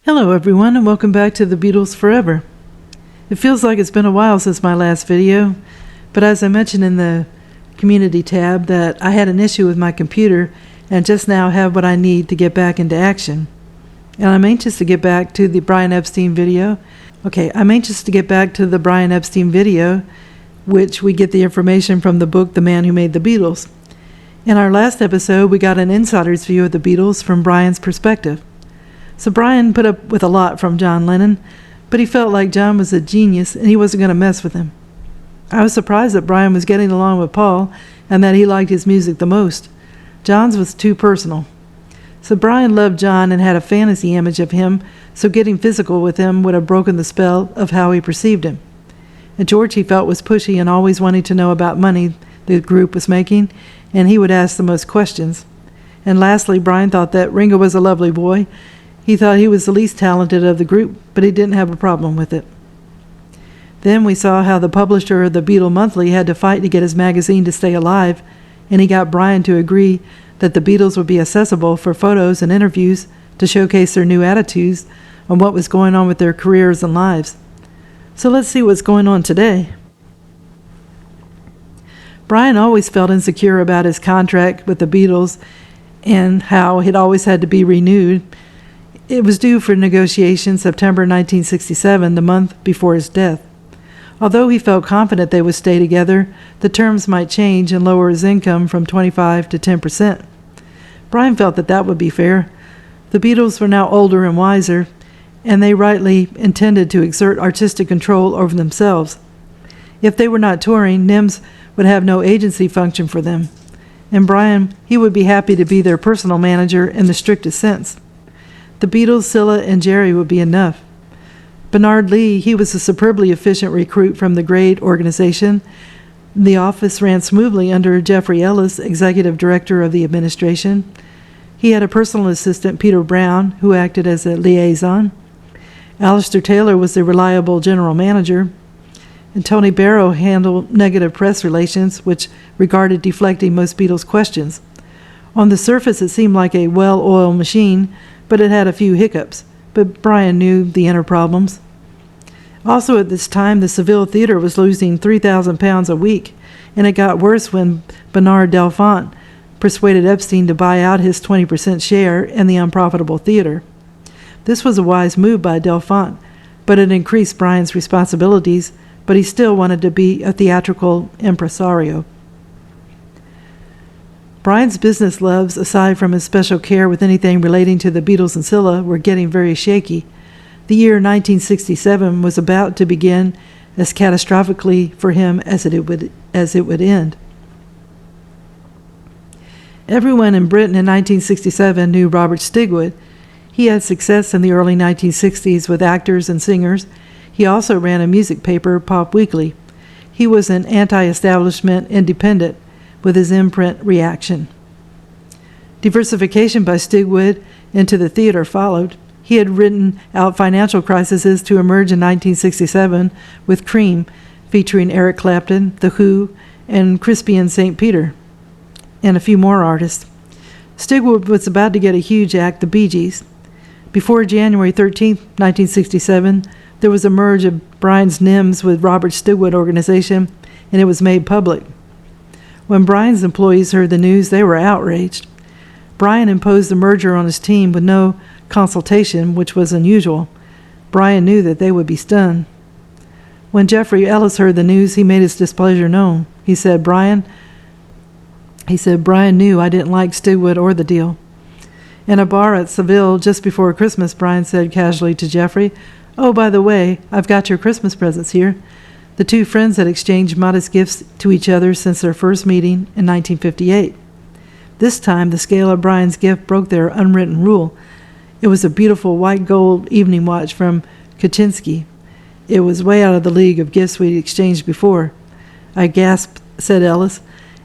Hello everyone, and welcome back to the Beatles Forever. It feels like it's been a while since my last video, but as I mentioned in the community tab that I had an issue with my computer and just now have what I need to get back into action. And I'm anxious to get back to the Brian Epstein video. Which we get the information from the book The Man Who Made the Beatles. In our last episode, we got an insider's view of the Beatles from Brian's perspective. So Brian put up with a lot from John Lennon, but he felt like John was a genius and he wasn't going to mess with him. I was surprised that Brian was getting along with Paul and that he liked his music the most. John's was too personal. So Brian loved John and had a fantasy image of him, so getting physical with him would have broken the spell of how he perceived him. And George he felt was pushy and always wanting to know about money the group was making, and he would ask the most questions. And lastly, Brian thought that Ringo was a lovely boy. He thought he was the least talented of the group, but he didn't have a problem with it. Then we saw how the publisher of the Beatle Monthly had to fight to get his magazine to stay alive, and he got Brian to agree that the Beatles would be accessible for photos and interviews to showcase their new attitudes on what was going on with their careers and lives. So let's see what's going on today. Brian always felt insecure about his contract with the Beatles and how it always had to be renewed. It was due for negotiation September 1967, the month before his death. Although he felt confident they would stay together, the terms might change and lower his income from 25% to 10%. Brian felt that would be fair. The Beatles were now older and wiser, and they rightly intended to exert artistic control over themselves. If they were not touring, NEMS would have no agency function for them. And Brian, he would be happy to be their personal manager in the strictest sense. The Beatles, Cilla, and Jerry would be enough. Bernard Lee, he was a superbly efficient recruit from the grade organization. The office ran smoothly under Jeffrey Ellis, executive director of the administration. He had a personal assistant, Peter Brown, who acted as a liaison. Alistair Taylor was the reliable general manager. And Tony Barrow handled negative press relations, which regarded deflecting most Beatles questions. On the surface, it seemed like a well-oiled machine, but it had a few hiccups. But Brian knew the inner problems. Also at this time, the Seville Theatre was losing £3,000 a week, and it got worse when Bernard Delfont persuaded Epstein to buy out his 20% share in the unprofitable theatre. This was a wise move by Delfont, but it increased Brian's responsibilities, but he still wanted to be a theatrical impresario. Brian's business loves, aside from his special care with anything relating to the Beatles and Cilla, were getting very shaky. The year 1967 was about to begin as catastrophically for him as it would end. Everyone in Britain in 1967 knew Robert Stigwood. He had success in the early 1960s with actors and singers. He also ran a music paper, Pop Weekly. He was an anti-establishment independent with his imprint Reaction. Diversification by Stigwood into the theater followed. He had ridden out financial crises to emerge in 1967 with Cream, featuring Eric Clapton, The Who, and Crispian St. Peter, and a few more artists. Stigwood was about to get a huge act, the Bee Gees. Before January 13, 1967, there was a merge of Brian's NEMS with Robert Stigwood organization, and it was made public. When Brian's employees heard the news, they were outraged. Brian imposed the merger on his team with no consultation, which was unusual. Brian knew that they would be stunned. When Jeffrey Ellis heard the news, he made his displeasure known. He said Brian knew I didn't like Stigwood or the deal. In a bar at Seville just before Christmas, Brian said casually to Jeffrey, "Oh, by the way, I've got your Christmas presents here." The two friends had exchanged modest gifts to each other since their first meeting in 1958. This time, the scale of Brian's gift broke their unwritten rule. It was a beautiful white gold evening watch from Kaczynski. It was way out of the league of gifts we'd exchanged before. I gasped, said Ellis,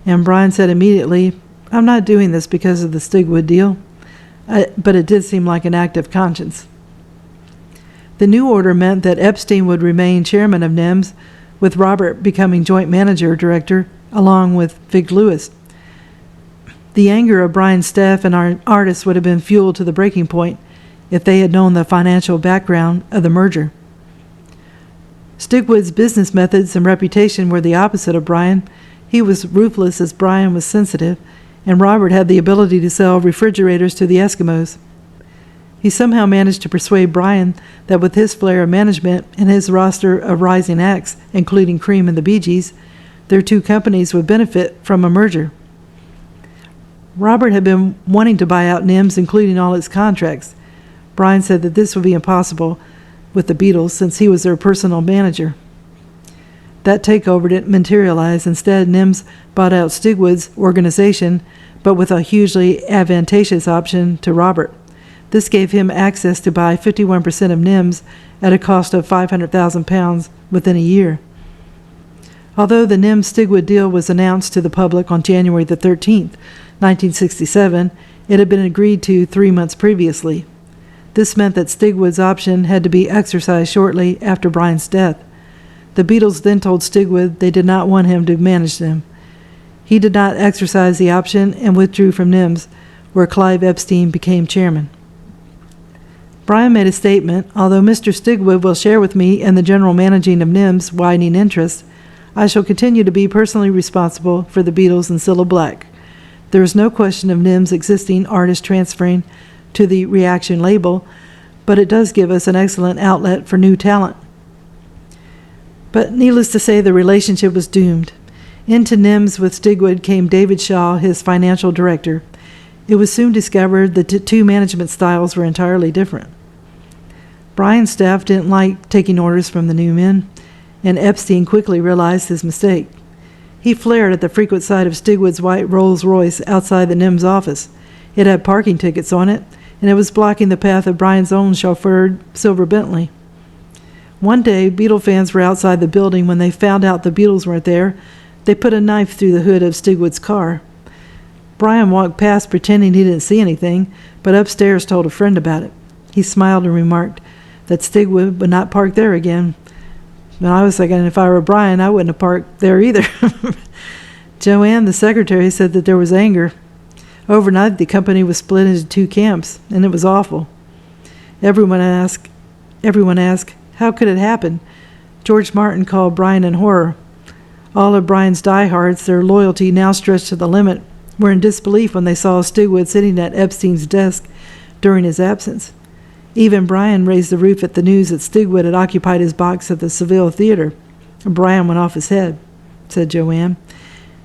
and Brian said immediately, "I'm not doing this because of the Stigwood deal." But it did seem like an act of conscience. The new order meant that Epstein would remain chairman of NEMS, with Robert becoming joint manager-director, along with Vic Lewis. The anger of Brian's staff and our artists would have been fuel to the breaking point. if they had known the financial background of the merger. Stigwood's business methods and reputation were the opposite of Brian. He was ruthless as Brian was sensitive, and Robert had the ability to sell refrigerators to the Eskimos. He somehow managed to persuade Brian that with his flair of management and his roster of rising acts, including Cream and the Bee Gees, their two companies would benefit from a merger. Robert had been wanting to buy out NEMS, including all its contracts. Brian said that this would be impossible with the Beatles since he was their personal manager. That takeover didn't materialize. Instead, NEMS bought out Stigwood's organization, but with a hugely advantageous option to Robert. This gave him access to buy 51% of NEMS at a cost of £500,000 within a year. Although the NEMS-Stigwood deal was announced to the public on January the 13th, 1967, it had been agreed to 3 months previously. This meant that Stigwood's option had to be exercised shortly after Brian's death. The Beatles then told Stigwood they did not want him to manage them. He did not exercise the option and withdrew from NEMS, where Clive Epstein became chairman. Brian made a statement, "Although Mr. Stigwood will share with me in the general managing of NEMS' widening interest, I shall continue to be personally responsible for the Beatles and Cilla Black. There is no question of NEMS' existing artists transferring to the Reaction label, but it does give us an excellent outlet for new talent." But needless to say, the relationship was doomed. Into NEMS with Stigwood came David Shaw, his financial director. It was soon discovered that the two management styles were entirely different. Brian's staff didn't like taking orders from the new men, and Epstein quickly realized his mistake. He flared at the frequent sight of Stigwood's white Rolls-Royce outside the NEMS office. It had parking tickets on it, and it was blocking the path of Brian's own chauffeured silver Bentley. One day, Beatle fans were outside the building when they found out the Beatles weren't there. They put a knife through the hood of Stigwood's car. Brian walked past pretending he didn't see anything, but upstairs told a friend about it. He smiled and remarked that Stigwood would not park there again. And I was thinking, if I were Brian, I wouldn't have parked there either. Joanne, the secretary, said that there was anger. Overnight, the company was split into two camps, and it was awful. Everyone asked, how could it happen? George Martin called Brian in horror. All of Brian's diehards, their loyalty now stretched to the limit, were in disbelief when they saw Stigwood sitting at Epstein's desk during his absence. Even Brian raised the roof at the news that Stigwood had occupied his box at the Seville Theater. Brian went off his head, said Joanne,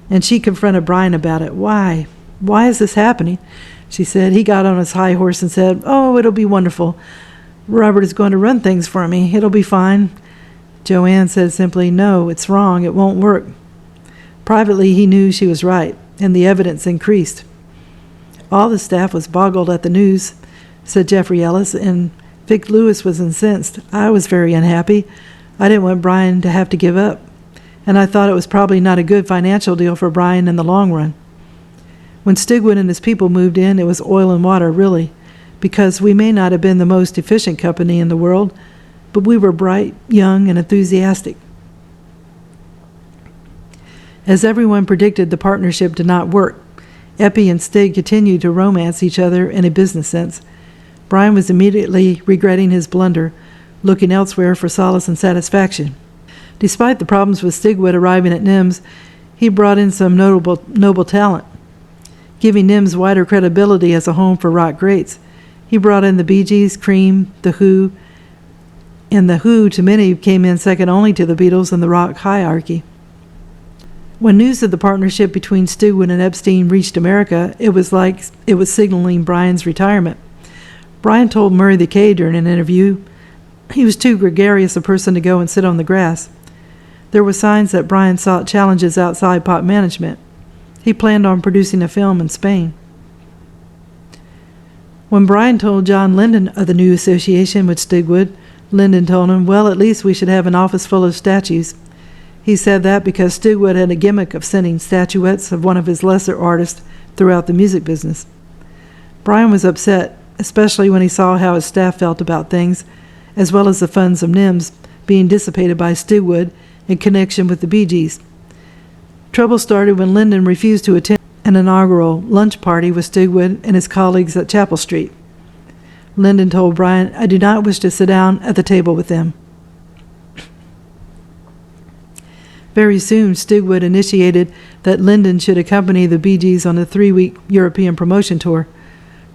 and she confronted Brian about it. Why? Why is this happening? She said. He got on his high horse and said, "Oh, it'll be wonderful. Robert is going to run things for me. It'll be fine." Joanne said simply, "No, it's wrong. It won't work." Privately, he knew she was right, and the evidence increased. All the staff was boggled at the news, said Jeffrey Ellis, and Vic Lewis was incensed. I was very unhappy. I didn't want Brian to have to give up, and I thought it was probably not a good financial deal for Brian in the long run. When Stigwood and his people moved in, it was oil and water, really, because we may not have been the most efficient company in the world, but we were bright, young, and enthusiastic. As everyone predicted, the partnership did not work. Eppie and Stig continued to romance each other in a business sense. Brian was immediately regretting his blunder, looking elsewhere for solace and satisfaction. Despite the problems with Stigwood arriving at NEMS, he brought in some noble talent, giving NEMS wider credibility as a home for rock greats. He brought in the Bee Gees, Cream, The Who, and The Who, to many, came in second only to the Beatles in the rock hierarchy. When news of the partnership between Stigwood and Epstein reached America, it was like it was signaling Brian's retirement. Brian told Murray the K during an interview he was too gregarious a person to go and sit on the grass. There were signs that Brian sought challenges outside pop management. He planned on producing a film in Spain. When Brian told John Lennon of the new association with Stigwood, Lennon told him, well, at least we should have an office full of statues. He said that because Stigwood had a gimmick of sending statuettes of one of his lesser artists throughout the music business. Brian was upset, especially when he saw how his staff felt about things, as well as the funds of NEMS being dissipated by Stigwood in connection with the Bee Gees. Trouble started when Lennon refused to attend an inaugural lunch party with Stigwood and his colleagues at Chapel Street. Lennon told Brian, "I do not wish to sit down at the table with them." Very soon, Stigwood initiated that Lennon should accompany the Bee Gees on a 3-week European promotion tour.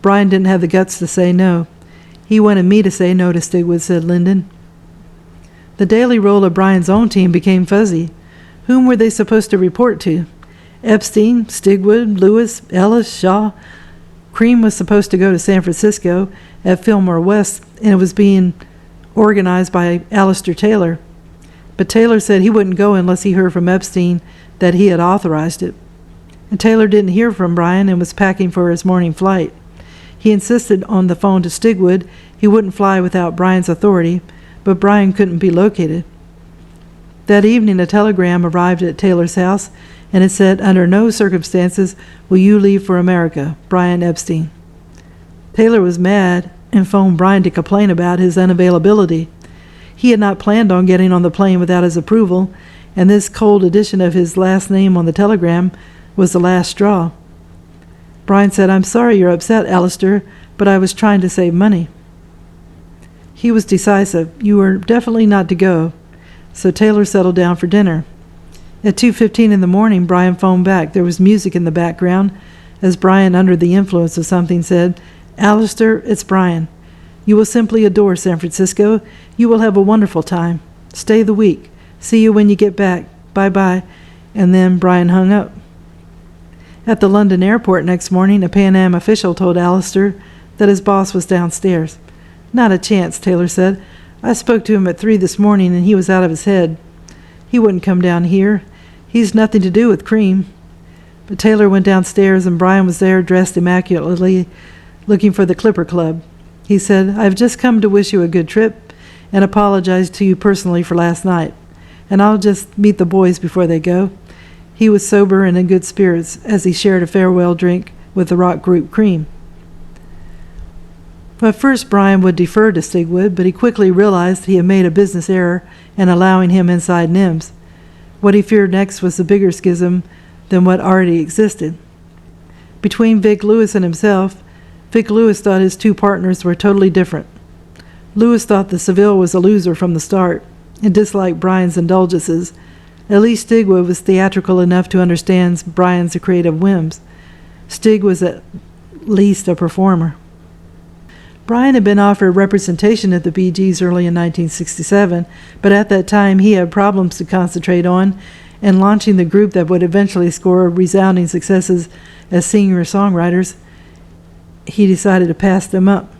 Brian didn't have the guts to say no. "He wanted me to say no to Stigwood," said Lennon. The daily role of Brian's own team became fuzzy. Whom were they supposed to report to? Epstein, Stigwood, Lewis, Ellis, Shaw. Cream was supposed to go to San Francisco at Fillmore West, and it was being organized by Alistair Taylor. But Taylor said he wouldn't go unless he heard from Epstein that he had authorized it. And Taylor didn't hear from Brian and was packing for his morning flight. He insisted on the phone to Stigwood he wouldn't fly without Brian's authority, but Brian couldn't be located. That evening, a telegram arrived at Taylor's house, and it said, "Under no circumstances will you leave for America, Brian Epstein." Taylor was mad and phoned Brian to complain about his unavailability. He had not planned on getting on the plane without his approval, and this cold addition of his last name on the telegram was the last straw. Brian said, "I'm sorry you're upset, Alistair, but I was trying to save money." He was decisive. "You were definitely not to go." So Taylor settled down for dinner. At 2:15 in the morning, Brian phoned back. There was music in the background, as Brian, under the influence of something, said, "Alistair, it's Brian. You will simply adore San Francisco. You will have a wonderful time. Stay the week. See you when you get back. Bye-bye." And then Brian hung up. At the London airport next morning, a Pan Am official told Alistair that his boss was downstairs. "Not a chance," Taylor said. "I spoke to him at 3 this morning, and he was out of his head. He wouldn't come down here. He's nothing to do with Cream." But Taylor went downstairs, and Brian was there, dressed immaculately, looking for the Clipper Club. He said, "I've just come to wish you a good trip and apologize to you personally for last night, and I'll just meet the boys before they go." He was sober and in good spirits as he shared a farewell drink with the rock group Cream. At first, Brian would defer to Stigwood, but he quickly realized he had made a business error in allowing him inside NEMS. What he feared next was a bigger schism than what already existed. Between Vic Lewis and himself, Vic Lewis thought his two partners were totally different. Lewis thought the Seville was a loser from the start and disliked Brian's indulgences. At least Stigwood was theatrical enough to understand Brian's creative whims. Stig was at least a performer. Brian had been offered representation at the Bee Gees early in 1967, but at that time he had problems to concentrate on, and launching the group that would eventually score resounding successes as singer-songwriters, he decided to pass them up.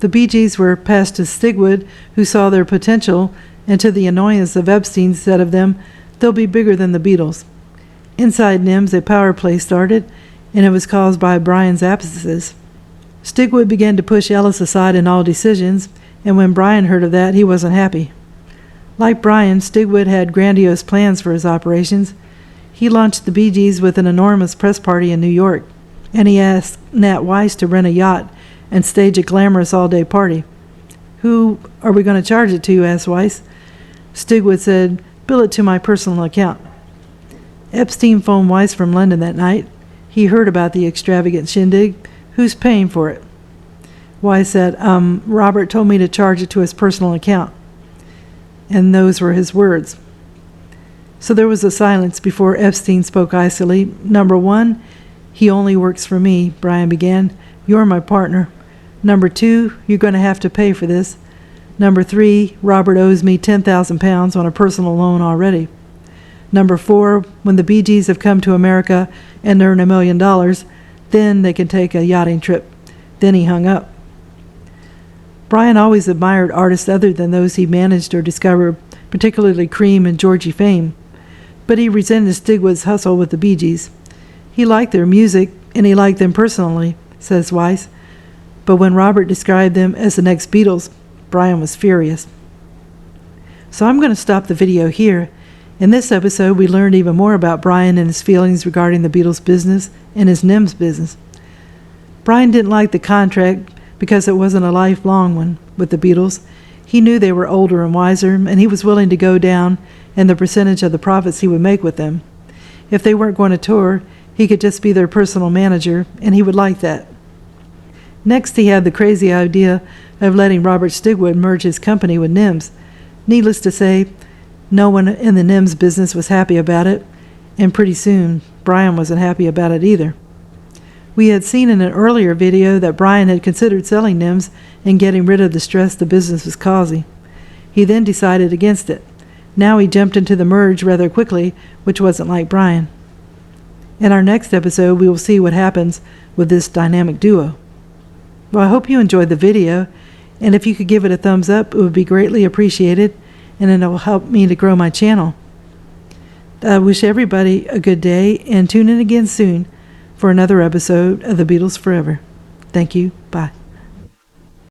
The Bee Gees were passed to Stigwood, who saw their potential, and to the annoyance of Epstein said of them, "They'll be bigger than the Beatles." Inside NEMS, a power play started, and it was caused by Brian's absences. Stigwood began to push Ellis aside in all decisions, and when Brian heard of that, he wasn't happy. Like Brian, Stigwood had grandiose plans for his operations. He launched the Bee Gees with an enormous press party in New York, and he asked Nat Weiss to rent a yacht and stage a glamorous all-day party. "Who are we going to charge it to?" asked Weiss. Stigwood said, "Bill it to my personal account." Epstein phoned Weiss from London that night. He heard about the extravagant shindig. "Who's paying for it?" Weiss said, Robert told me to charge it to his personal account." And those were his words. So there was a silence before Epstein spoke icily. "Number one, he only works for me," Brian began. "You're my partner. Number two, you're going to have to pay for this. Number three, Robert owes me £10,000 on a personal loan already. Number four, when the Bee Gees have come to America and earn $1 million, then they can take a yachting trip." Then he hung up. Brian always admired artists other than those he managed or discovered, particularly Cream and Georgie Fame. But he resented Stigwood's hustle with the Bee Gees. He liked their music, and he liked them personally, says Weiss. But when Robert described them as the next Beatles, Brian was furious. So I'm going to stop the video here. In this episode, we learned even more about Brian and his feelings regarding the Beatles' business and his NEMS business. Brian didn't like the contract because it wasn't a lifelong one with the Beatles. He knew they were older and wiser, and he was willing to go down in the percentage of the profits he would make with them. If they weren't going to tour, he could just be their personal manager, and he would like that. Next, he had the crazy idea of letting Robert Stigwood merge his company with NEMS. Needless to say, no one in the NEMS business was happy about it, and pretty soon, Brian wasn't happy about it either. We had seen in an earlier video that Brian had considered selling NEMS and getting rid of the stress the business was causing. He then decided against it. Now he jumped into the merge rather quickly, which wasn't like Brian. In our next episode, we will see what happens with this dynamic duo. Well, I hope you enjoyed the video, and if you could give it a thumbs up, it would be greatly appreciated, and it will help me to grow my channel. I wish everybody a good day, and tune in again soon for another episode of the Beatles Forever. Thank you. Bye.